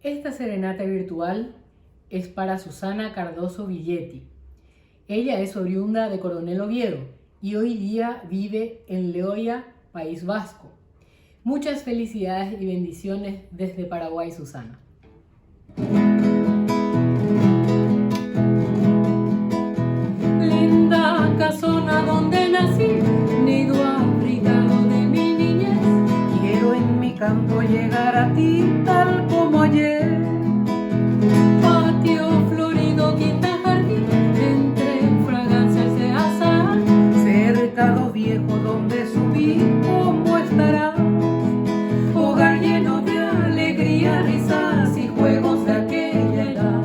Esta serenata virtual es para Susana Cardoso Villetti. Ella es oriunda de Coronel Oviedo y hoy día vive en Leoya, País Vasco. Muchas felicidades y bendiciones desde Paraguay, Susana. Linda casona donde nací, nido abrigado de mi niñez. Quiero en mi canto llegar a ti tal como ayer. Patio florido, quinta, jardín, entre fragancias de azahar. Cercado viejo donde subí, ¿cómo estará? Hogar lleno de alegría, risas y juegos de aquella edad.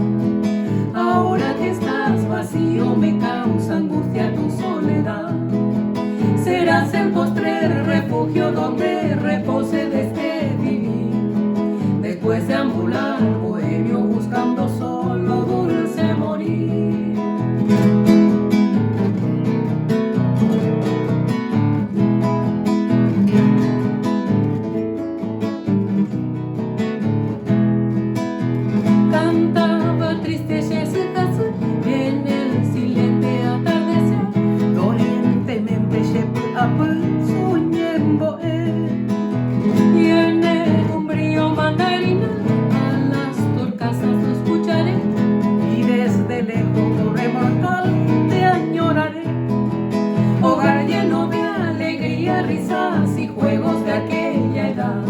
Ahora que estás vacío me causa angustia tu soledad. Serás el postrer refugio donde repose desde vivir. Después de ambular bohemio buscando solo dulce morir. Cantaba tristes jezecas en el silente atardecer. Dorientemente shep apple sueñembo Y en el umbrío mandarina a las torcasas lo escucharé. y desde lejos corre mortal te añoraré. Hogar lleno de alegría, risas y juegos de aquella edad.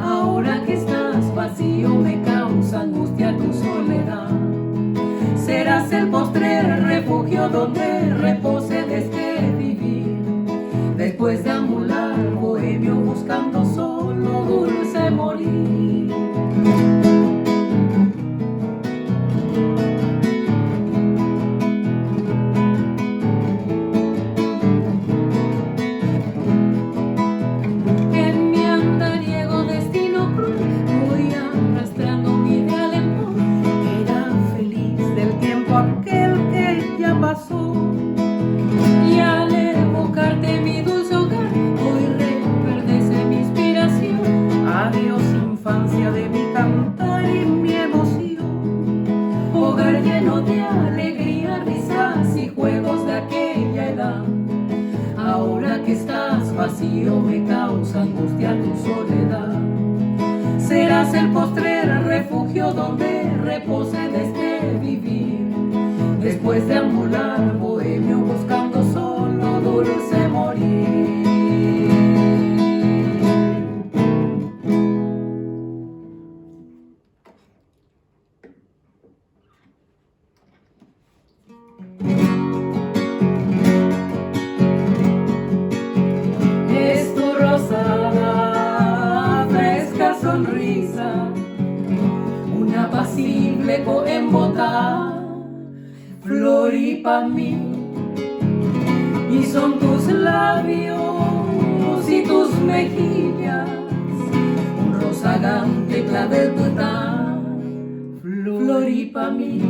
Ahora que estás vacío me causa angustia tu soledad. Serás el postrer refugio donde repose desde vivir. Después de ambular bohemio buscando solo dulce morir. En mi andariego destino cruel voy arrastrando mi ideal en pos. Era feliz del tiempo aquel que ya pasó. Y al evocarte mi dulce hogar, hoy reverdece mi inspiración. Adiós infancia de mi cantar y mi emoción. Hogar lleno de alegría, risas y juegos de aquella edad. Ahora que estás vacío me causa angustia tu soledad. Serás el postrer refugio donde repose desde vivir. Después de ambular bohemio buscando solo dulce morir. Es tu rosada, fresca sonrisa, una apacible eco en bota, flor y pa' mí. Y son tus labios y tus mejillas, un rozagante clavel tutá, flor y pa' mí.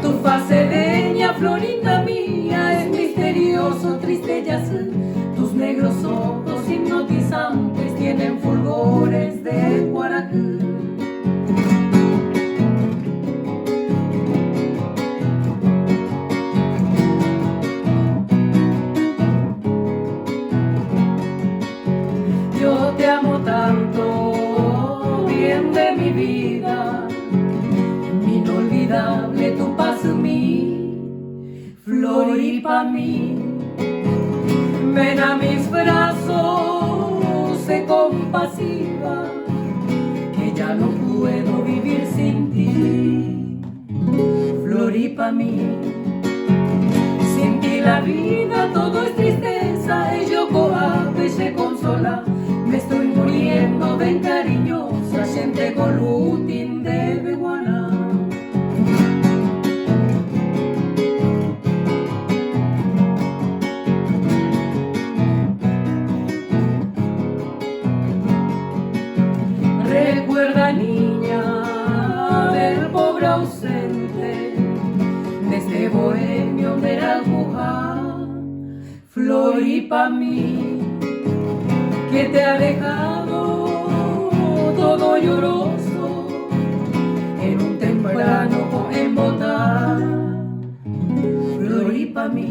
Tu faz sereña, florinda mía, es misterioso, triste yacé. Tus negros ojos hipnotizantes tienen fulgores de guaracú. Yo te amo tanto, bien de mi vida, inolvidable tu paz mi, flor y pa' mí. Ven a mis brazos, sé compasiva, que ya no puedo vivir sin ti, flor y pa' mí. Sin ti la vida todo es tristeza, ello coape se consola. Me estoy muriendo, ven cariñosa, gente golutin de beguaná. Recuerda, niña, del pobre ausente, desde bohemio de la Jujá, flor y pa' mí, que te ha dejado todo lloró pa' mí.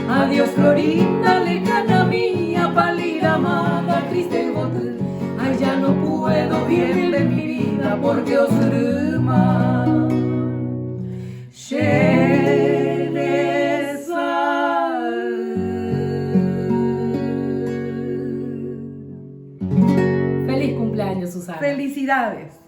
Adiós Florinda, lejana mía, pálida amada, triste botel. Ay, ya no puedo vivir de mi vida porque os rema. Feliz cumpleaños, Susana. Felicidades.